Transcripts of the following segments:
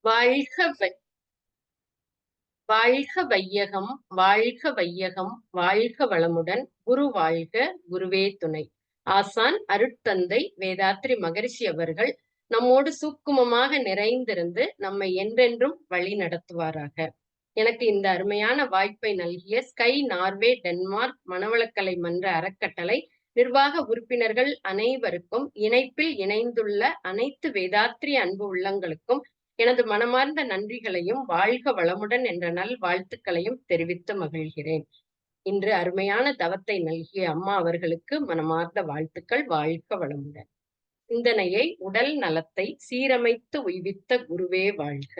வாழ்க வை வாழ்க வையகம், வாழ்க வையகம், வாழ்க வளமுடன். குரு வாழ்க, குருவே துணை. ஆசான் அருட்தந்தை வேதாத்ரி மகரிஷி அவர்கள் நம்மோடு சூக்குமமாக நிறைந்திருந்து நம்மை என்றென்றும் வழி நடத்துவாராக. எனக்கு இந்த அருமையான வாய்ப்பை நல்கிய ஸ்கை நார்வே டென்மார்க் மனவளக்கலை மன்ற அறக்கட்டளை நிர்வாக உறுப்பினர்கள் அனைவருக்கும், இணைப்பில் இணைந்துள்ள அனைத்து வேதாத்ரி அன்பு உள்ளங்களுக்கும் எனது மனமார்ந்த நன்றிகளையும் வாழ்க வளமுடன் என்ற நல் வாழ்த்துக்களையும் தெரிவித்து மகிழ்கிறேன். இன்று அருமையான தவத்தை நல்கிய அம்மா அவர்களுக்கு மனமார்ந்த வாழ்த்துக்கள். வாழ்க வளமுடன். சிந்தனையை உடல் நலத்தை சீரமைத்து உய்வித்த குருவே வாழ்க.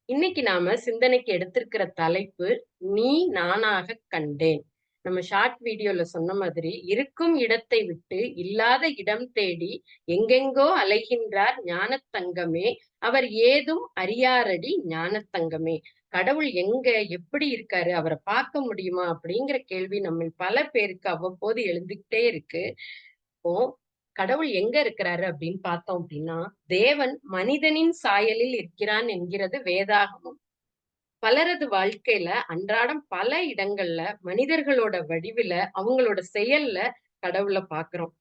இன்னைக்கு நாம சிந்தனைக்கு எடுத்திருக்கிற தலைப்பு நீ நானாக கண்டேன். நம்ம ஷார்ட் வீடியோல சொன்ன மாதிரி, இருக்கும் இடத்தை விட்டு இல்லாத இடம் தேடி எங்கெங்கோ அலைகின்றார் ஞானத்தங்கமே, அவர் ஏதும் அறியாரடி ஞானத்தங்கமே. கடவுள் எங்க எப்படி இருக்காரு, அவரை பார்க்க முடியுமா அப்படிங்கிற கேள்வி நம்ம பல பேருக்கு அவ்வப்போது எழுந்துகிட்டே இருக்கு. இப்போ கடவுள் எங்க இருக்கிறாரு அப்படின்னு பார்த்தோம் அப்படின்னா, தேவன் மனிதனின் சாயலில் இருக்கிறான் என்கிறது வேதாகமம். பலரது வாழ்க்கையில அன்றாடம் பல இடங்கள்ல மனிதர்களோட வடிவில, அவங்களோட செயல்ல கடவுள பாக்குறோம்.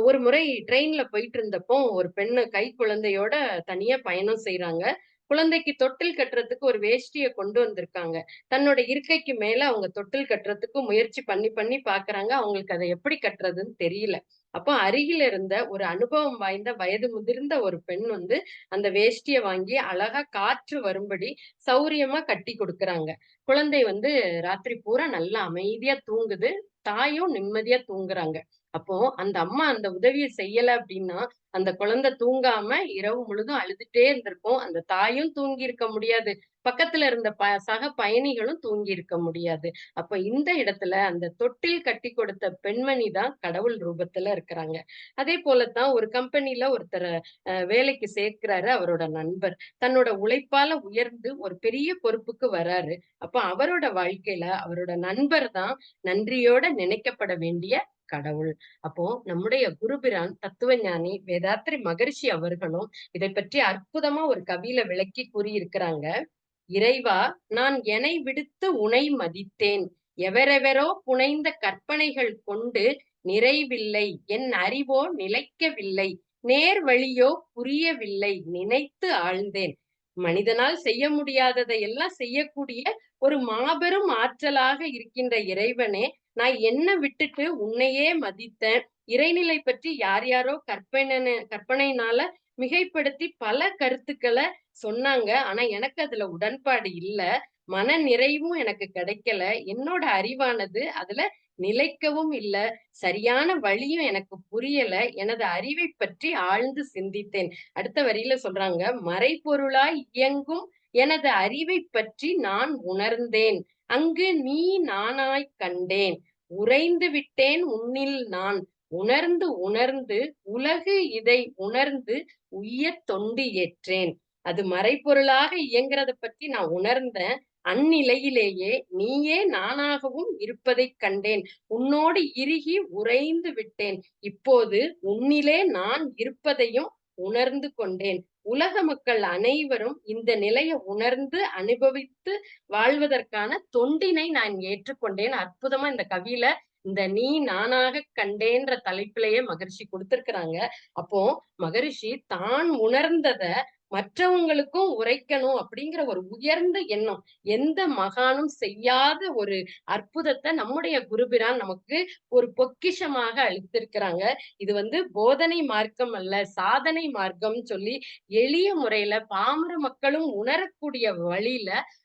ஒரு முறை ட்ரெயின்ல போயிட்டு இருந்தப்போ ஒரு பெண்ணு கை குழந்தையோட தனியா பயணம் செய்றாங்க. குழந்தைக்கு தொட்டில் கட்டுறதுக்கு ஒரு வேஷ்டிய கொண்டு வந்திருக்காங்க. தன்னோட இருக்கைக்கு மேல அவங்க தொட்டில் கட்டுறதுக்கு முயற்சி பண்ணி பண்ணி பாக்குறாங்க. அவங்களுக்கு அதை எப்படி கட்டுறதுன்னு தெரியல. அப்போ அருகில இருந்த ஒரு அனுபவம் வாய்ந்த வயது முதிர்ந்த ஒரு பெண் வந்து அந்த வேஷ்டிய வாங்கி அழகா காற்று வரும்படி சௌரியமா கட்டி கொடுக்குறாங்க. குழந்தை வந்து ராத்திரி பூரா நல்லா அமைதியா தூங்குது. தாயும் நிம்மதியா தூங்குறாங்க. அப்போ அந்த அம்மா அந்த உதவிய செய்யல அப்படின்னா, அந்த குழந்தை தூங்காம இரவு முழுதும் அழுதுட்டே இருந்திருக்கும். அந்த தாயும் தூங்கி இருக்க முடியாது. பக்கத்துல இருந்த சக பயணிகளும் தூங்கி இருக்க முடியாது. அப்ப இந்த இடத்துல அந்த தொட்டில் கட்டி கொடுத்த பெண்மணி தான் கடவுள் ரூபத்துல இருக்கிறாங்க. அதே போலத்தான் ஒரு கம்பெனில ஒருத்தர வேலைக்கு சேர்க்கிறாரு அவரோட நண்பர். தன்னோட உழைப்பால உயர்ந்து ஒரு பெரிய பொறுப்புக்கு வராரு. அப்ப அவரோட வாழ்க்கையில அவரோட நண்பர் தான் நன்றியோட நினைக்கப்பட வேண்டிய கடவுள். அப்போ நம்முடைய குருபிரான் தத்துவஞானி வேதாத்ரி மகரிஷி அவர்களும் இதை பற்றி அற்புதமா ஒரு கவியில விளக்கி கூறியிருக்கிறாங்க. இறைவா, நான் எனை விடுத்து உனை மதித்தேன். எவரெவரோ புனைந்த கற்பனைகள் கொண்டு நிறைவில்லை. என் அறிவோ நிலைக்கவில்லை. நேர் வழியோ புரியவில்லை. நினைத்து ஆழ்ந்தேன். மனிதனால் செய்ய முடியாததை எல்லாம் செய்யக்கூடிய ஒரு மாபெரும் ஆற்றலாக இருக்கின்ற இறைவனே, நான் என்ன விட்டுட்டு உன்னையே மதித்தேன். இறைநிலை பற்றி யார் யாரோ கற்பனையினால மிகைப்படுத்தி பல கருத்துக்களை சொன்னாங்க. ஆனா எனக்கு அதுல உடன்பாடு இல்ல. மன நிறைவும் எனக்கு கிடைக்கல. என்னோட அறிவானது அதுல நிலைக்கவும் இல்ல. சரியான வழியும் எனக்கு புரியல. எனது அறிவைப் பற்றி ஆழ்ந்து சிந்தித்தேன். அடுத்த வரியில சொல்றாங்க, மறைபொருளாய் இயங்கும் எனது அறிவைப் பற்றி நான் உணர்ந்தேன். அங்கு நீ நானாய்க் கண்டேன். உறைந்து விட்டேன் உன்னில் நான். உணர்ந்து உணர்ந்து உலகு இதை உணர்ந்து உய்யத் தொண்டு ஏற்றேன். அது மறைபொருளாக இயங்குறத பத்தி நான் உணர்ந்தேன். அந்நிலையிலேயே நீயே நானாகவும் இருப்பதைக் கண்டேன். உன்னோடு இறுகி உறைந்து விட்டேன். இப்போது உன்னிலே நான் இருப்பதையும் உணர்ந்து கொண்டேன். உலக மக்கள் அனைவரும் இந்த நிலையை உணர்ந்து அனுபவித்து வாழ்வதற்கான தொண்டினை நான் ஏற்றுக்கொண்டேன். அற்புதமா இந்த கவியில இந்த நீ நானாக கண்டேன்ற தலைப்பிலேயே மகரிஷி கொடுத்திருக்கிறாங்க. அப்போ மகரிஷி தான் உணர்ந்தத மற்றவங்களுக்கும் உரைக்கணும் அப்படிங்கிற ஒரு உயர்ந்த எண்ணம். எந்த மகானும் செய்யாத ஒரு அற்புதத்தை நம்முடைய குருபிரான் நமக்கு ஒரு பொக்கிஷமாக அளித்திருக்கிறாங்க. இது வந்து போதனை மார்க்கம் அல்ல, சாதனை மார்க்கம்னு சொல்லி எளிய முறையில பாமர மக்களும் உணரக்கூடிய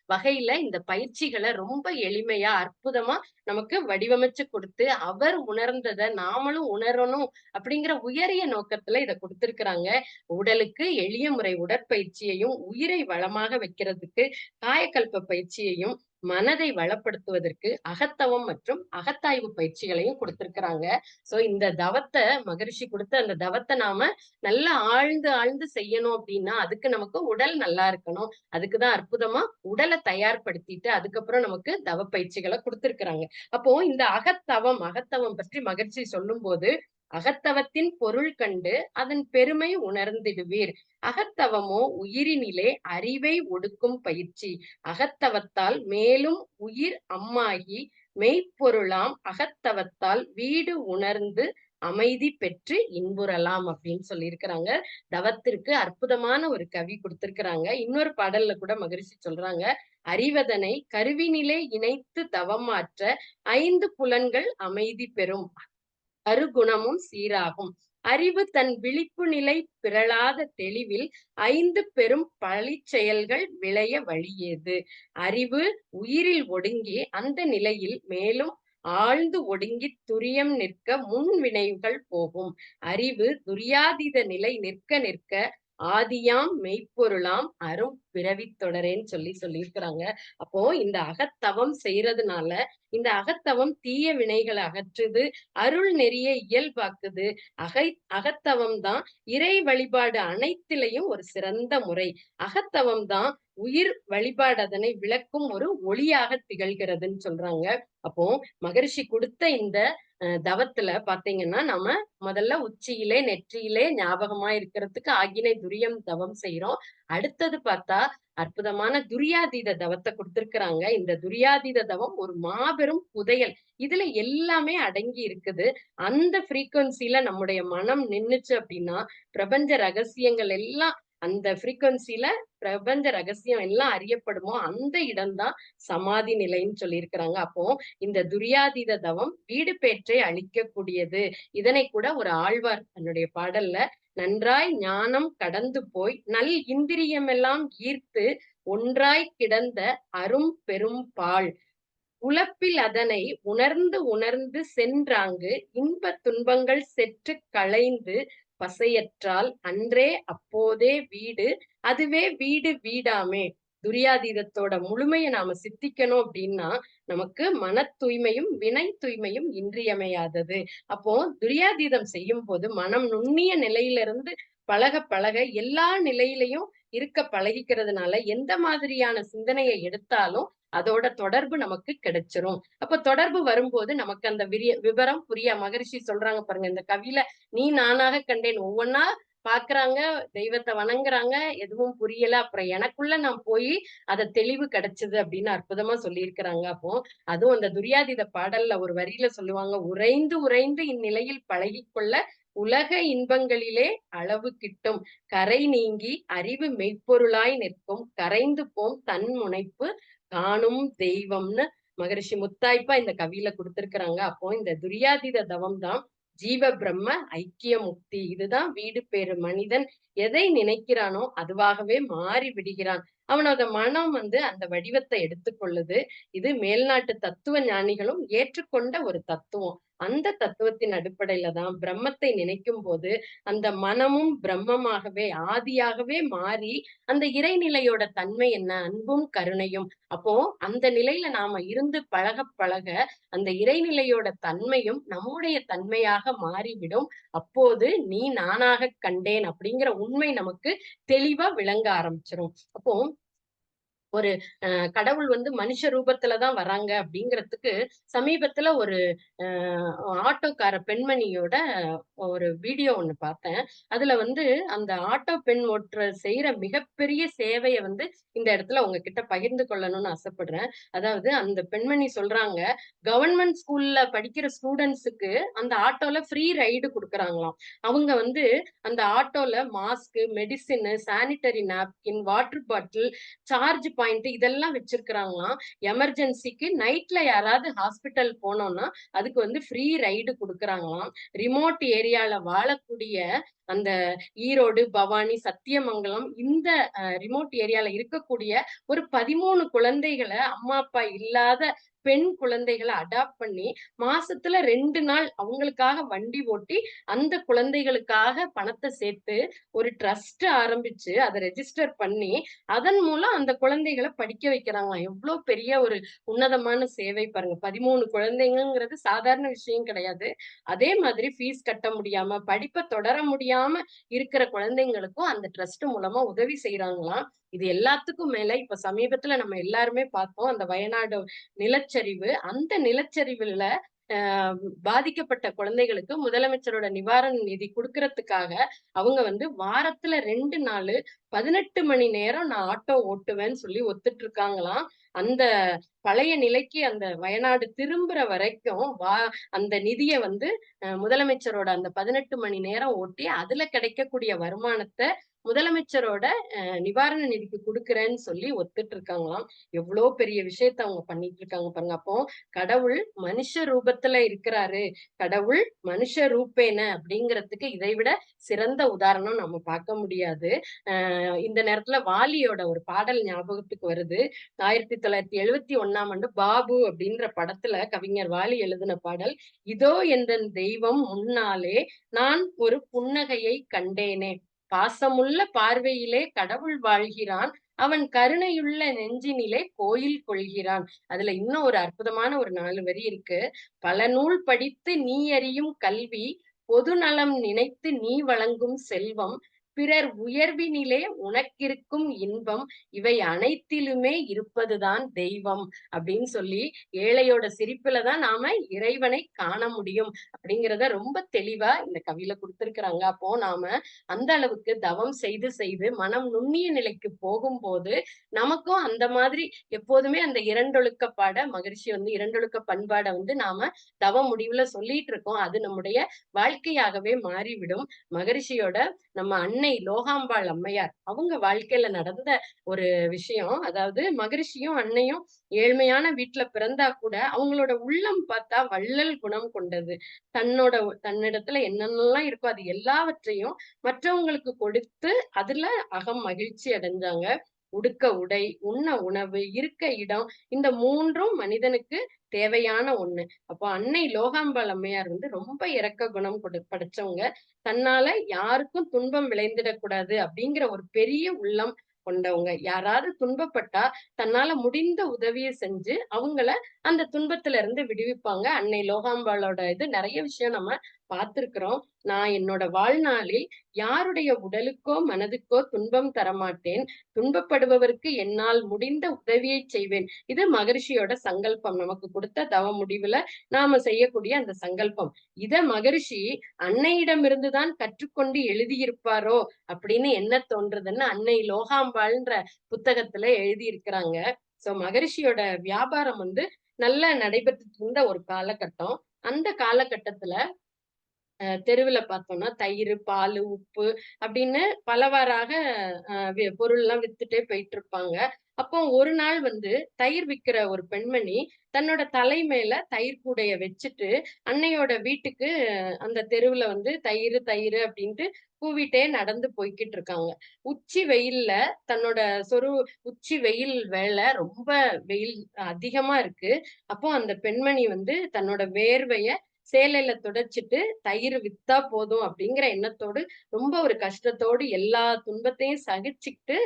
வகையில இந்த பயிற்சிகளை ரொம்ப எளிமையா அற்புதமா நமக்கு வடிவமைச்சு கொடுத்து அவர் உணர்ந்தத நாமளும் உணரணும் அப்படிங்கிற உயரிய நோக்கத்துல இதை கொடுத்திருக்கிறாங்க. உடலுக்கு எளிய முறை உடற்பயிற்சியையும், உயிரை வளமாக வைக்கிறதுக்கு காயக்கல்ப பயிற்சியையும், மனதை வளப்படுத்துவதற்கு அகத்தவம் மற்றும் அகத்தாய்வு பயிற்சிகளையும் கொடுத்திருக்கிறாங்க. சோ இந்த தவத்தை மகரிஷி கொடுத்த அந்த தவத்தை நாம நல்லா ஆழ்ந்து ஆழ்ந்து செய்யணும் அப்படின்னா அதுக்கு நமக்கு உடல் நல்லா இருக்கணும். அதுக்குதான் அற்புதமா உடலை தயார்படுத்திட்டு அதுக்கப்புறம் நமக்கு தவ பயிற்சிகளை கொடுத்திருக்கிறாங்க. அப்போ இந்த அகத்தவம் அகத்தவம் பற்றி மகிழ்ச்சி சொல்லும் போது அகத்தவத்தின் பொருள் கண்டு அதன் பெருமை உணர்ந்திடுவீர். அகத்தவமோ உயிரினிலே அறிவை ஒடுக்கும் பயிற்சி. அகத்தவத்தால் மேலும் உயிர் அம்மாகி மெய்ப்பொருளாம் அகத்தவத்தால் வீடு உணர்ந்து அமைதி பெற்று இன்புறலாம் அப்படின்னு சொல்லியிருக்கிறாங்க. தவத்திற்கு அற்புதமான ஒரு கவி கொடுத்திருக்கிறாங்க. இன்னொரு பாடல்ல கூட மகரிஷி சொல்றாங்க, அறிவதனை கருவினிலே இணைத்து தவமாற்ற 5 புலன்கள் அமைதி பெறும். அருகுணமும் சீராகும். அறிவு தன் விழிப்பு நிலை பிறழாத தெளிவில் 5 பெரும் பழிச்செயல்கள் விளைய வழியேது. அறிவு உயிரில் ஒடுங்கி அந்த நிலையில் மேலும் ஆழ்ந்து ஒடுங்கித் துரியம் நிற்க முன்வினைகள் போகும். அறிவு துரியாதீத நிலை நிற்க நிற்க ஆதியாம் மெய்ப்பொருளாம் அரும் பிறவித் தொடரேன்னு சொல்லியிருக்கிறாங்க. அப்போ இந்த அகத்தவம் செய்யறதுனால இந்த அகத்தவம் தீய வினைகளை அகற்றுது, அருள் நெறிய இயல்பாக்குது. அகத்தவம் தான் இறை வழிபாடு அனைத்திலையும் ஒரு சிறந்த முறை. அகத்தவம் தான் உயிர் வழிபாடு அதனை விளக்கும் ஒரு ஒளியாக திகழ்கிறதுன்னு சொல்றாங்க. அப்போ மகரிஷி கொடுத்த இந்த தவத்துல பாத்தீங்கன்னா, நம்ம முதல்ல உச்சியிலே நெற்றியிலே ஞாபகமா இருக்கிறதுக்கு ஆகினை துரியம் தவம் செய்யறோம். அடுத்தது பார்த்தா அற்புதமான துரியாதீத தவத்தை கொடுத்திருக்கிறாங்க. இந்த துரியாதீத தவம் ஒரு மாபெரும் புதையல். இதுல எல்லாமே அடங்கி இருக்குது. அந்த ஃப்ரீக்வன்சில நம்முடைய மனம் நின்னுச்சு அப்படின்னா, பிரபஞ்ச ரகசியங்கள் எல்லாம் அந்த ஃப்ரீக்வன்சில பிரபஞ்ச ரகசியம் எல்லாம் அறியப்படுமோ அந்த இடம்தான் சமாதி நிலைன்னு சொல்லியிருக்கிறாங்க. அப்போ இந்த துரியாதீத தவம் வீடு பேற்றை அளிக்கக்கூடியது. இதனை கூட ஒரு ஆழ்வார் தன்னுடைய பாடல்ல, நன்றாய் ஞானம் கடந்து போய் நல் இந்திரியமெல்லாம் ஈர்த்து ஒன்றாய் கிடந்த அரும் பெரும் பாழ் உலப்பில் அதனை உணர்ந்து உணர்ந்து சென்றாங்கு இன்பத் துன்பங்கள் செற்று களைந்து பசையற்றால் அன்றே அப்போதே வீடு அதுவே வீடு வீடாமே. துரியாதீதத்தோட முழுமையை நாம சித்திக்கணும் அப்படின்னா நமக்கு மன தூய்மையும் வினை தூய்மையும் இன்றியமையாதது. அப்போ துரியாதீதம் செய்யும் போது மனம் நுண்ணிய நிலையிலிருந்து பழக பழக எல்லா நிலையிலையும் இருக்க பழகிக்கிறதுனால எந்த மாதிரியான சிந்தனையை எடுத்தாலும் அதோட தொடர்பு நமக்கு கிடைச்சிரும். அப்ப தொடர்பு வரும்போது நமக்கு அந்த விவரம் மகரிஷி சொல்றாங்க பாருங்க இந்த கவியில, நீ நானாக கண்டேன். ஒவ்வொன்னா பாக்குறாங்க, தெய்வத்தை வணங்குறாங்க, எதுவும் புரியல. அப்புறம் எனக்குள்ள நான் போய் அத தெளிவு கிடைச்சது அப்படின்னு அற்புதமா சொல்லியிருக்கிறாங்க. அப்போ அதுவும் அந்த துரியாதீத பாடல்ல ஒரு வரியில சொல்லுவாங்க, உறைந்து உறைந்து இந்நிலையில் பழகிக்கொள்ள உலக இன்பங்களிலே அளவு கிட்டும். கரை நீங்கி அறிவு மெய்ப்பொருளாய் நிற்கும். கரைந்து போம் தன் முனைப்பு காணும் தெய்வம்னு மகரிஷி முத்தாய்ப்பா இந்த கவியில கொடுத்திருக்கிறாங்க. அப்போ இந்த துரியாதீத தவம் தான் ஜீவ பிரம்ம ஐக்கிய முக்தி. இதுதான் வீடு பேறு. மனிதன் எதை நினைக்கிறானோ அதுவாகவே மாறி விடுகிறான். அவனோட மனம் அந்த வடிவத்தை எடுத்துக்கொள்ளுது. இது மேல்நாட்டு தத்துவ ஞானிகளும் ஏற்றுக்கொண்ட ஒரு தத்துவம். அந்த தத்துவத்தின் அடிப்படையில தான் பிரம்மத்தை நினைக்கும் போது அந்த மனமும் பிரம்மமாகவே ஆதியாகவே மாறி அந்த இறைநிலையோட தன்மை என்ன, அன்பும் கருணையும். அப்போ அந்த நிலையில நாம இருந்து பழக பழக அந்த இறைநிலையோட தன்மையும் நம்முடைய தன்மையாக மாறிவிடும். அப்போது நீ நானாக கண்டேன் அப்படிங்கிற உண்மை நமக்கு தெளிவா விளங்க ஆரம்பிச்சிரும். அப்போ ஒரு கடவுள் மனுஷ ரூபத்துலதான் வராங்க அப்படிங்கிறதுக்கு சமீபத்துல ஒரு ஆட்டோக்கார பெண்மணியோட ஒரு வீடியோ ஒண்ணு பார்த்தேன். அதுல அந்த ஆட்டோ பெண் ஓட்டுற செய்யற மிகப்பெரிய சேவையை இந்த இடத்துல உங்ககிட்ட பகிர்ந்து கொள்ளணும்னு ஆசைப்படுறேன். அதாவது அந்த பெண்மணி சொல்றாங்க, கவர்மெண்ட் ஸ்கூல்ல படிக்கிற ஸ்டூடெண்ட்ஸுக்கு அந்த ஆட்டோல ஃப்ரீ ரைடு கொடுக்குறாங்களாம். அவங்க அந்த ஆட்டோல mask, medicine, sanitary napkin, water bottle, charge point இதெல்லாம் வச்சிருக்கிறாங்களாம். எமர்ஜென்சிக்கு நைட்ல யாராவது ஹாஸ்பிட்டல் போனோம்னா அதுக்கு ஃப்ரீ ரைடு கொடுக்குறாங்களாம். ரிமோட் ஏரியால வாழக்கூடிய அந்த ஈரோடு, பவானி, சத்தியமங்கலம் இந்த ரிமோட் ஏரியால இருக்கக்கூடிய ஒரு 13 குழந்தைகளை அம்மா அப்பா இல்லாத பெண் குழந்தைகளை அடாப்ட் பண்ணி மாசத்துல 2 நாள் அவங்களுக்காக வண்டி ஓட்டி அந்த குழந்தைகளுக்காக பணத்தை சேர்த்து ஒரு ட்ரஸ்ட் ஆரம்பிச்சு அதை ரெஜிஸ்டர் பண்ணி அதன் மூலம் அந்த குழந்தைகளை படிக்க வைக்கிறாங்களாம். எவ்வளவு பெரிய ஒரு உன்னதமான சேவை பாருங்க. 13 குழந்தைங்கிறது சாதாரண விஷயம் கிடையாது. அதே மாதிரி ஃபீஸ் கட்ட முடியாம படிப்பை தொடர முடியாம இருக்கிற குழந்தைங்களுக்கும் அந்த ட்ரஸ்ட் மூலமா உதவி செய்யறாங்களாம். இது எல்லாத்துக்கும் மேல இப்ப சமீபத்துல நம்ம எல்லாருமே பார்த்தோம் அந்த வயநாடு நிலச்சரிவு. அந்த நிலச்சரிவுல பாதிக்கப்பட்ட குழந்தைகளுக்கு முதலமைச்சரோட நிவாரண நிதி குடுக்கறதுக்காக அவங்க வந்து வாரத்துல 2 நாளு 18 மணி நேரம் நான் ஆட்டோ ஓட்டுவேன்னு சொல்லி ஒத்துட்டு இருக்காங்களாம். அந்த பழைய நிலைக்கு அந்த வயநாடு திரும்புற வரைக்கும் அந்த நிதிய வந்து முதலமைச்சரோட அந்த 18 மணி நேரம் ஓட்டி, அதுல கிடைக்கக்கூடிய வருமானத்த முதலமைச்சரோட நிவாரண நிதிக்கு குடுக்குறேன்னு சொல்லி ஒத்துட்டு இருக்காங்களாம். எவ்ளோ பெரிய விஷயத்த அவங்க பண்ணிட்டு இருக்காங்க பாருங்க. அப்போ கடவுள் மனுஷ ரூபத்துல இருக்கிறாரு. கடவுள் மனுஷ ரூபேன அப்படிங்கிறதுக்கு இதைவிட சிறந்த உதாரணம் நம்ம பார்க்க முடியாது. இந்த நேரத்துல வாலியோட ஒரு பாடல் ஞாபகத்துக்கு வருது. 1971ஆம் ஆண்டு பாபு அப்படின்ற படத்துல கவிஞர் வாலி எழுதின பாடல். இதோ எந்தன் தெய்வம் முன்னாலே நான் ஒரு புன்னகையை கண்டேனே. பாசமுள்ள பார்வையிலே கடவுள் வாழ்கிறான். அவன் கருணையுள்ள நெஞ்சினிலே கோயில் கொள்கிறான். அதுல இன்னும் ஒரு அற்புதமான ஒரு 4 வரி இருக்கு. பல நூல் படித்து நீ அறியும் கல்வி, பொது நலம் நினைத்து நீ வழங்கும் செல்வம், பிறர் உயர்வினிலே உனக்கிருக்கும் இன்பம், இவை அனைத்திலுமே இருப்பதுதான் தெய்வம் அப்படின்னு சொல்லி, ஏழையோட சிரிப்புல தான் நாம இறைவனை காண முடியும் அப்படிங்கிறத ரொம்ப தெளிவா இந்த கவியில குடுத்திருக்கிறாங்க. அப்போ நாம அந்த அளவுக்கு தவம் செய்து செய்து மனம் நுண்ணிய நிலைக்கு போகும்போது, நமக்கும் அந்த மாதிரி எப்போதுமே அந்த இரண்டொழுக்கப்பாட மகிழ்ச்சி வந்து இரண்டொழுக்க பண்பாட வந்து நாம தவ முடிவுல சொல்லிட்டு இருக்கோம். அது நம்முடைய வாழ்க்கையாகவே மாறிவிடும். மகரிஷியோட நம்ம அன்னை லோகாம்பாள் அம்மையார் அவங்க வாழ்க்கையில நடந்த ஒரு விஷயம். அதாவது மகரிஷியும் அன்னையும் ஏழ்மையான வீட்ல பிறந்தா கூட அவங்களோட உள்ளம் பார்த்தா வள்ளல் குணம் கொண்டது. தன்னிடத்துல என்னென்னலாம் இருக்கோ அது எல்லாவற்றையும் மற்றவங்களுக்கு கொடுத்து அதுல அகம் மகிழ்ச்சி அடைஞ்சாங்க. உடுக்க உடை, உண்ண உணவு, இருக்க இடம் இந்த 3ம் மனிதனுக்கு தேவையான ஒண்ணு. அப்போ அன்னை லோகாம்பாள் அம்மையார் வந்து ரொம்ப இரக்க குணம் படைச்சவங்க. தன்னால யாருக்கும் துன்பம் விளைந்திடக் கூடாது அப்படிங்கிற ஒரு பெரிய உள்ளம் கொண்டவங்க. யாராவது துன்பப்பட்டா தன்னால முடிந்த உதவிய செஞ்சு அவங்கள அந்த துன்பத்துல இருந்து விடுவிப்பாங்க. அன்னை லோகாம்பாளோட இது நெறைய விஷயம் நம்ம பார்த்திருக்கிறோம். நான் என்னோட வாழ்நாளில் யாருடைய உடலுக்கோ, மனதுக்கோ துன்பம் தரமாட்டேன். துன்பப்படுபவருக்கு என்னால் முடிந்த உதவியை செய்வேன். இது மகரிஷியோட சங்கல்பம். நமக்கு கொடுத்த தவ முடிவுல நாம செய்யக்கூடிய அந்த சங்கல்பம். இத மகரிஷி அன்னையிடமிருந்து தான் கற்றுக்கொண்டு எழுதியிருப்பாரோ அப்படின்னு என்ன தோன்றதுன்னு அன்னை லோகாம்பாள்ன்ற புத்தகத்துல எழுதியிருக்கிறாங்க. சோ மகரிஷியோட வியாபாரம் வந்து நல்லா நடைபெற்றுட்டு இருந்த ஒரு காலகட்டம். அந்த காலகட்டத்துல தெருவுல பார்த்தோம்னா தயிரு, பாலு, உப்பு அப்படின்னு பலவாறாக பொருள்லாம் வித்துட்டே போயிட்டுருப்பாங்க. அப்போ ஒரு நாள் வந்து தயிர் விக்கிற ஒரு பெண்மணி தன்னோட தலை மேல தயிர் கூடைய வச்சுட்டு, அன்னையோட வீட்டுக்கு அந்த தெருவுல வந்து தயிரு, தயிரு அப்படின்ட்டு கூவிட்டே நடந்து போய்க்கிட்டு இருக்காங்க. உச்சி வெயில்ல தன்னோட சொரு உச்சி வெயில் வேள ரொம்ப வெயில் அதிகமா இருக்கு. அப்போ அந்த பெண்மணி வந்து தன்னோட வேர்வைய சேலையில துடைச்சுட்டு தயிர் வித்தா போதும் அப்படிங்கிற எண்ணத்தோடு ரொம்ப ஒரு கஷ்டத்தோடு எல்லா துன்பத்தையும் சகிச்சுக்கிட்டு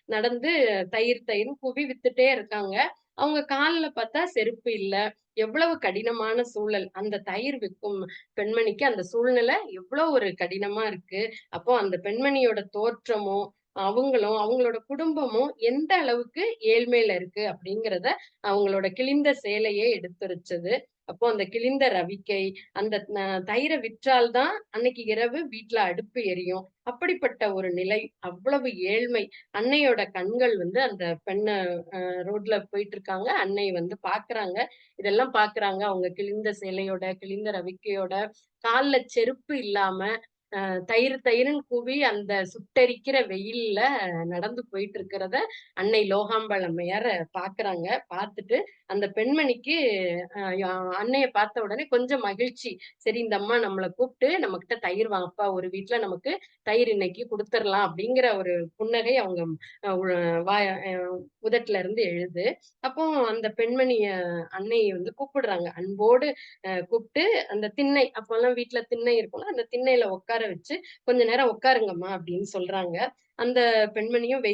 நடந்து தயிர் தயிர்ன்னு கூவி வித்துட்டே இருக்காங்க. அவங்க கால்ல பார்த்தா செருப்பு இல்ல. எவ்வளவு கடினமான சூழல். அந்த தயிர் விக்கும் பெண்மணிக்கு அந்த சூழ்நிலை எவ்வளவு ஒரு கடினமா இருக்கு. அப்போ அந்த பெண்மணியோட தோற்றமும், அவங்களும், அவங்களோட குடும்பமும் எந்த அளவுக்கு ஏழ்மையில இருக்கு அப்படிங்கிறத அவங்களோட கிழிந்த சேலையே எடுத்துரைச்சது. அப்போ அந்த கிழிந்த ரவிக்கை, அந்த தயிர விற்றால் தான் அன்னைக்கு இரவு வீட்ல அடுப்பு எரியும். அப்படிப்பட்ட ஒரு நிலை. அவ்வளவு ஏழ்மை. அன்னையோட கண்கள் வந்து அந்த பெண்ண ரோட்ல போயிட்டுருக்காங்க. அன்னை வந்து பாக்குறாங்க. இதெல்லாம் பாக்குறாங்க. அவங்க கிழிந்த சேலையோட, கிழிந்த ரவிக்கையோட, கால்ல செருப்பு இல்லாம, தயிரு தயிருன்னு கூவி அந்த சுட்டெரிக்கிற வெயில்ல நடந்து போயிட்டு இருக்கிறத அன்னை லோகாம்பாள் அம்மையார் பாக்குறாங்க. பாத்துட்டு அந்த பெண்மணிக்கு அன்னைய பார்த்த உடனே கொஞ்சம் மகிழ்ச்சி. சரி இந்த அம்மா நம்மள கூப்பிட்டு நம்மகிட்ட தயிர் வாங்கப்பா ஒரு வீட்ல நமக்கு தயிர் இன்னைக்கு குடுத்துறலாம் அப்படிங்கிற ஒரு புன்னகை அவங்க அ உ வாய உதட்டுல இருந்து எழுது. அப்போ அந்த பெண்மணிய அன்னை வந்து கூப்பிடுறாங்க. அன்போடு கூப்பிட்டு அந்த திண்ணை அப்போலாம் வீட்ல திண்ணை இருக்கும்ல, அந்த திண்ணையில உட்கார வச்சு, "கொஞ்ச நேரம் உட்காருங்கம்மா" அப்படின்னு சொல்றாங்க. அந்த பெண்மணியும்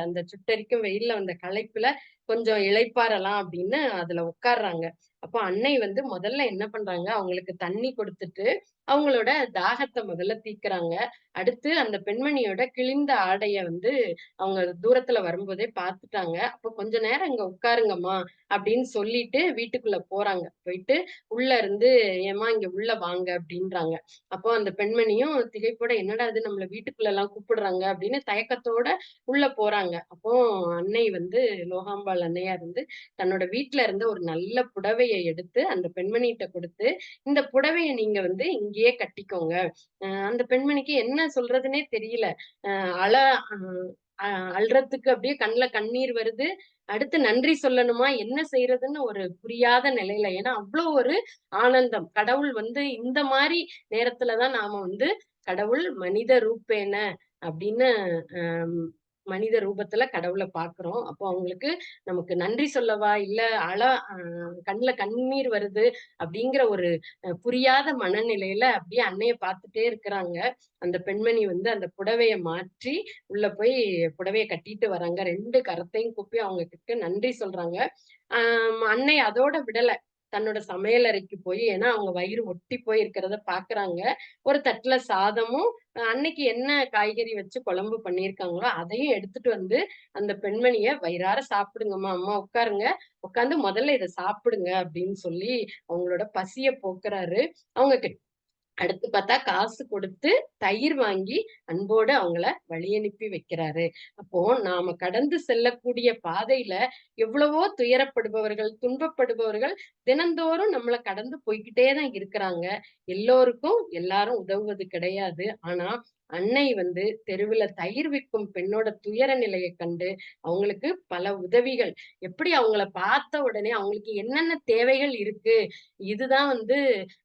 அந்த சுட்டெரிக்கும் வெயில்ல வந்த களைப்புல கொஞ்சம் இளைப்பாறலாம் அப்படின்னு அதுல உட்கார்றாங்க. அப்போ அன்னை வந்து முதல்ல என்ன பண்றாங்க, அவங்களுக்கு தண்ணி குடுத்துட்டு, அவங்களோட தாகத்த முதல்ல தீர்க்குறாங்க. அடுத்து அந்த பெண்மணியோட கிழிந்த ஆடைய வந்து அவங்க தூரத்துல வரும்போதே பார்த்துட்டாங்க. அப்போ "கொஞ்ச நேரம் இங்க உட்காருங்கம்மா" அப்படின்னு சொல்லிட்டு வீட்டுக்குள்ள போறாங்க. போயிட்டு உள்ள இருந்து "ஏம்மா இங்க உள்ள வாங்க" அப்படின்றாங்க. அப்போ அந்த பெண்மணியும் திகைப்போட "என்னடா இது நம்மள வீட்டுக்குள்ளலாம் கூப்பிடுறாங்க" அப்படின்னு தயக்கத்தோட உள்ள போறாங்க. அப்போ அன்னை வந்து லோகாம்பாள் அன்னையார் வந்து தன்னோட வீட்ல இருந்த ஒரு நல்ல புடவைய எடுத்து அந்த பெண்மணிட்ட குடுத்து, "இந்த புடவைய நீங்க வந்து இங்கேயே கட்டிக்கோங்க." அந்த பெண்மணிக்கு என்ன சொல்றதுன்னே தெரியல. அ அழ அ அ அழ்றதுக்கு அப்படியே கண்ல கண்ணீர் வருது. அடுத்து நன்றி சொல்லணுமா? என்ன செய்றதுன்னு ஒரு புரியாத நிலையில. ஏன்னா, அவ்ளோ ஒரு ஆனந்தம். கடவுள் வந்து இந்த மாரி நேரத்துல தான் நாம வந்து கடவுள் மனித ரூபேன அப்படின்னு அம் மனித ரூபத்துல கடவுள பார்க்கிறோம். அப்போ அவங்களுக்கு நமக்கு நன்றி சொல்லவா, இல்ல அழ அ கண்ல கண்ணீர் வருது அப்படிங்கிற ஒரு புரியாத மனநிலையில அப்படியே அன்னைய பார்த்துட்டே இருக்கிறாங்க. அந்த பெண்மணி வந்து அந்த புடவைய மாற்றி உள்ள போய் புடவைய கட்டிட்டு வராங்க. 2 கரத்தையும் கூப்பி அவங்க கிட்ட நன்றி சொல்றாங்க. அன்னை அதோட விடல. தன்னோட சமையலறைக்கு போய் ஏன்னா அவங்க வயிறு ஒட்டி போய் இருக்கிறத பார்க்குறாங்க. ஒரு தட்டுல சாதமும், அன்னைக்கு என்ன காய்கறி வச்சு குழம்பு பண்ணியிருக்காங்களோ, அதையும் எடுத்துட்டு வந்து அந்த பெண்மணிய "வயிறார சாப்பிடுங்கம்மா, அம்மா உட்காருங்க. உட்கார்ந்து முதல்ல இத சாப்பிடுங்க" அப்படின்னு சொல்லி அவங்களோட பசிய போக்குறாரு. அவங்க அடுத்து பார்த்தா காசு கொடுத்து தயிர் வாங்கி அன்போடு அவங்கள வழி அனுப்பி வைக்கிறாரு. அப்போ நாம கடந்து செல்லக்கூடிய பாதையில எவ்வளவோ துயரப்படுபவர்கள், துன்பப்படுபவர்கள் தினந்தோறும் நம்மள கடந்து போய்க்கிட்டே தான் இருக்கிறாங்க. எல்லோருக்கும் எல்லாரும் உதவுவது கிடையாது. ஆனா, அன்னை வந்து தெருவுல தயிர் விக்கும் பெண்ணோட துயர நிலைய கண்டு, அவங்களுக்கு பல உதவிகள் எப்படி அவங்கள பார்த்த உடனே அவங்களுக்கு என்னென்ன தேவைகள் இருக்கு? இதுதான் வந்து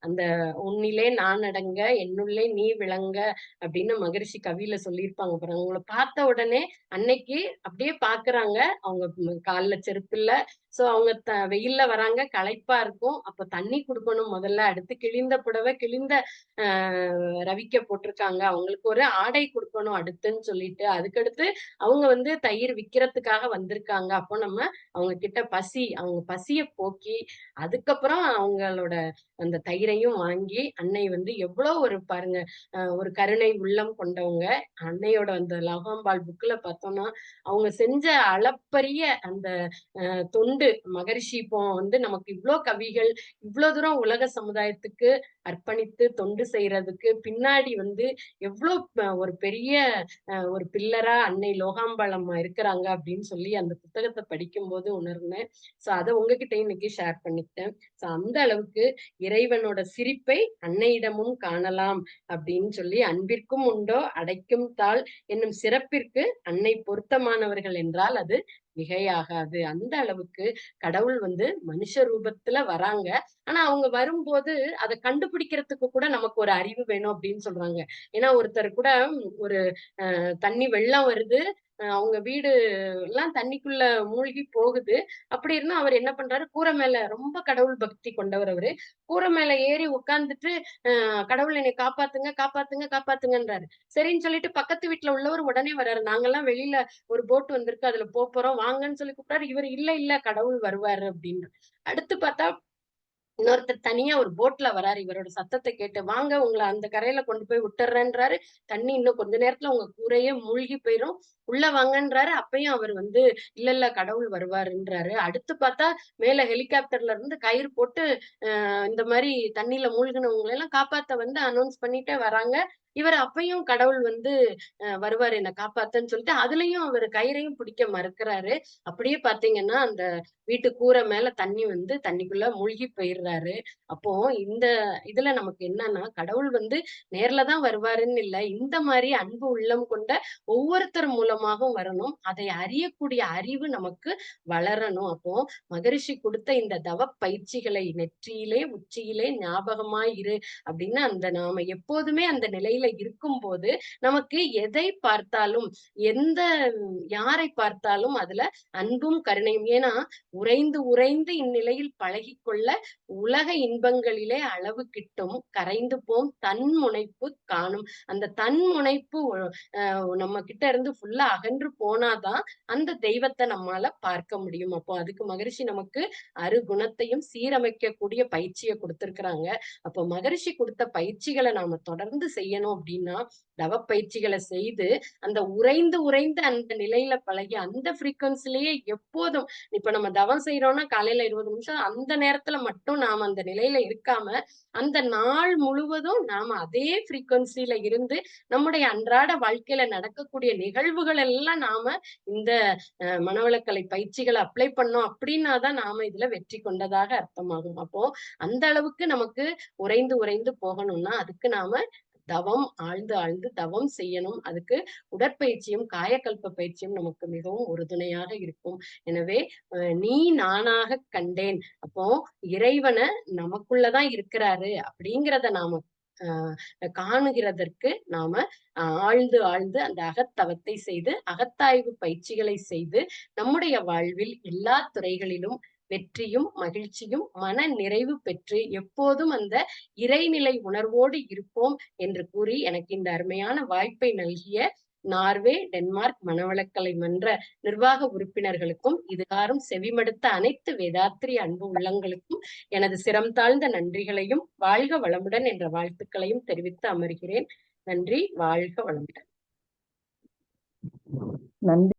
அந்த "உன்னிலே நான் அடங்க, என்னுள்ளே நீ விளங்க" அப்படின்னு மகரிஷி கவியில சொல்லியிருப்பாங்க பாருங்க. உங்கள பார்த்த உடனே அன்னைக்கு அப்படியே பார்க்குறாங்க. அவங்க கால்ல செருப்பு இல்ல. ஸோ அவங்க வெயில்ல வராங்க, களைப்பா இருக்கும். அப்ப தண்ணி குடுக்கணும் முதல்ல. அடுத்து கிழிந்த புடவை, கிழிந்த அ ரவிக்கை போட்டிருக்காங்க. அவங்களுக்கு ஒரு ஆடை குடுக்கணும் அடுத்துன்னு சொல்லிட்டு, அதுக்கடுத்து அவங்க வந்து தயிர் விக்கிறதுக்காக வந்திருக்காங்க. அப்போ நம்ம அவங்க கிட்ட அவங்க பசிய போக்கி, அதுக்கப்புறம் அவங்களோட அந்த தயிரையும் வாங்கி, அன்னை வந்து எவ்வளோ ஒரு பாருங்க, ஒரு கருணை உள்ளம் கொண்டவங்க. அன்னையோட அந்த லகாம்பாள் புக்ல பார்த்தோம்னா, அவங்க செஞ்ச அளப்பரிய அந்த தொண்டு மகரிஷி இப்போ வந்து நமக்கு இவ்ளோ கவிகள், இவ்ளோ தூரம் உலக சமுதாயத்துக்கு அர்ப்பணித்து தொண்டு செய்றதுக்கு பின்னாடி வந்து எவ்ளோ ஒரு பெரிய ஒரு பில்லரா அன்னை லோகாம்பாள் அம்மா இருக்கிறாங்க அப்படின்னு சொல்லி அந்த புத்தகத்த படிக்கும்போது உணர்ந்தேன். ஸோ அத உங்ககிட்டயும் இன்னைக்கு ஷேர் பண்ணிக்கிட்டேன். ஸோ அந்த அளவுக்கு இறைவனோட சிரிப்பை அன்னையிடமும் காணலாம் அப்படின்னு சொல்லி "அன்பிற்கும் உண்டோ அடைக்கும் தாழ்" என்னும் சிறப்பிற்கு அன்னை பொருத்தமானவர்கள் என்றால் அது மிகையாகாது. அந்த அளவுக்கு கடவுள் வந்து மனுஷ ரூபத்துல வராங்க. ஆனா அவங்க வரும்போது அத கண்டுபிடிக்கிறதுக்கு கூட நமக்கு ஒரு அறிவு வேணும் அப்படின்னு சொல்றாங்க. ஏன்னா ஒருத்தர் கூட ஒரு தண்ணி வெள்ளம் வருது. அவங்க வீடு எல்லாம் தண்ணிக்குள்ள மூழ்கி போகுது. அப்படி இருந்தும் அவரு என்ன பண்றாரு, கூரை மேல ரொம்ப கடவுள் பக்தி கொண்டவர் அவரு. கூரை மேல ஏறி உட்கார்ந்துட்டு, கடவுள் என்னைய காப்பாத்துங்க, காப்பாத்துங்க, காப்பாத்துங்கன்றாரு. சரின்னு சொல்லிட்டு பக்கத்து வீட்ல உள்ளவர் உடனே வர்றாரு. நாங்கலாம் வெளியில ஒரு போட் வந்திருக்கு. அதுல போப்போறோம். வாங்கன்னு சொல்லி கூப்பிட்டாரு. இவரு இல்ல, இல்ல கடவுள் வருவாரு அப்படின்னு. அடுத்து பார்த்தா இன்னொருத்தர் தனியா ஒரு போட்ல வராரு. இவரோட சத்தத்த கேட்டு, "வாங்க உங்கள அந்த கரையில கொண்டு போய் விட்டுர்றேன்றாரு." தண்ணி இன்னும் கொஞ்ச நேரத்துல உங்க கூரையே மூழ்கி போயிரும். உள்ள வாங்கன்றாரு. அப்பயும் அவரு வந்து, "இல்ல, இல்ல கடவுள் வருவாருன்றாரு." அடுத்து பார்த்தா மேல ஹெலிகாப்டர்ல இருந்து கயிறு போட்டு, இந்த மாரி தண்ணீல மூழ்குனவங்கள எல்லாம் காப்பாத்த வந்து அனவுன்ஸ் பண்ணிட்டே வராங்க. இவரு அப்பயும் கடவுள் வந்து வருவாரு என்ன காப்பாத்தன்னு சொல்லிட்டு, அதுலயும் அவரு கயிறையும் பிடிக்க மறுக்கிறாரு. அப்படியே பார்த்தீங்கன்னா, அந்த வீட்டு கூரை மேல தண்ணி வந்து தண்ணிக்குள்ள மூழ்கி போயிர்றாரு. அப்போ இந்த இதுல நமக்கு என்னன்னா, கடவுள் வந்து நேர்ல தான் வருவாருன்னு இல்ல. இந்த மாரி அன்பு உள்ளம் கொண்ட ஒவ்வொருத்தர் மூலமா மூலமாகவும் வரணும். அதை அறியக்கூடிய அறிவு நமக்கு வளரணும். அப்போ மகரிஷி கொடுத்த இந்த தவ பயிற்சிகளை நெற்றியிலே, உச்சியிலே ஞாபகமாய் இரு அப்படின்னு நாம எப்போதுமே அந்த நிலையில இருக்கும்போது, நமக்கு எதை பார்த்தாலும், எந்த யாரை பார்த்தாலும் அதுல அன்பும், கருணையும். ஏன்னா, உறைந்து உறைந்து இந்நிலையில் பழகிக்கொள்ள உலக இன்பங்களிலே அளவு கிட்டும், கரைந்து போம் தன்முனைப்பு காணும். அந்த தன்முனைப்பு நம்ம கிட்ட இருந்து ஃபுல்லா அகன்று போனாதான் அந்த தெய்வத்தை நம்மால பார்க்க முடியும். அப்போ அதுக்கு மகரிஷி நமக்கு அருகுணத்தையும் சீரமைக்கக்கூடிய பயிற்சியை கொடுத்திருக்கிறாங்க. அப்போ மகரிஷி கொடுத்த பயிற்சிகளை நாம தொடர்ந்து செய்யணும் அப்படின்னா, தவ பயிற்சிகளை செய்து அந்த உறைந்து உறைந்து அந்த நிலையில பழகி அந்த ஃப்ரீக்வன்சிலேயே எப்போதும் இப்ப நம்ம தவம் செய்யறோம்னா காலையில 20 நிமிஷம் அந்த நேரத்துல மட்டும் நாம அந்த நிலையில இருக்காம அந்த நாள் முழுவதும் நாம அதே ஃப்ரீக்வன்சில இருந்து நம்முடைய அன்றாட வாழ்க்கையில நடக்கக்கூடிய நிகழ்வுகள் எல்லாம் நாம இந்த மனவளக்கலை பயிற்சிகளை அப்ளை பண்ணோம் அப்படின்னாதான் நாம இதுல வெற்றி கொண்டதாக அர்த்தமாகும். அப்போ அந்த அளவுக்கு நமக்கு உறைந்து உறைந்து போகணும்னா அதுக்கு நாம தவம் ஆழ்ந்து ஆழ்ந்து தவம் செய்யணும். அதுக்கு உடற்பயிற்சியும் காயக்கல்ப பயிற்சியும் நமக்கு மிகவும் உறுதுணையாக இருக்கும். எனவே நீ நானாக கண்டேன். அப்போ இறைவனை நமக்குள்ளதான் இருக்கிறாரு அப்படிங்கிறத நாம காணுகிறதற்கு நாம ஆழ்ந்து ஆழ்ந்து அந்த அகத்தவத்தை செய்து அகத்தாய்வு பயிற்சிகளை செய்து நம்முடைய வாழ்வில் எல்லா துறைகளிலும் வெற்றியும் மகிழ்ச்சியும் மன நிறைவு பெற்று எப்போதும் அந்த இறைநிலை உணர்வோடு இருப்போம் என்று கூறி எனக்கு இந்த அருமையான வாய்ப்பை நல்கிய நார்வே, டென்மார்க் மனவளக்கலை மன்ற நிர்வாக உறுப்பினர்களுக்கும் இதுகாரும் செவிமடுத்த அனைத்து வேதாத்ரி அன்பு உள்ளங்களுக்கும் எனது சிரம் தாழ்ந்த நன்றிகளையும் வாழ்க வளமுடன் என்ற வாழ்த்துக்களையும் தெரிவித்து அமர்கிறேன். நன்றி. வாழ்க வளமுடன். நன்றி.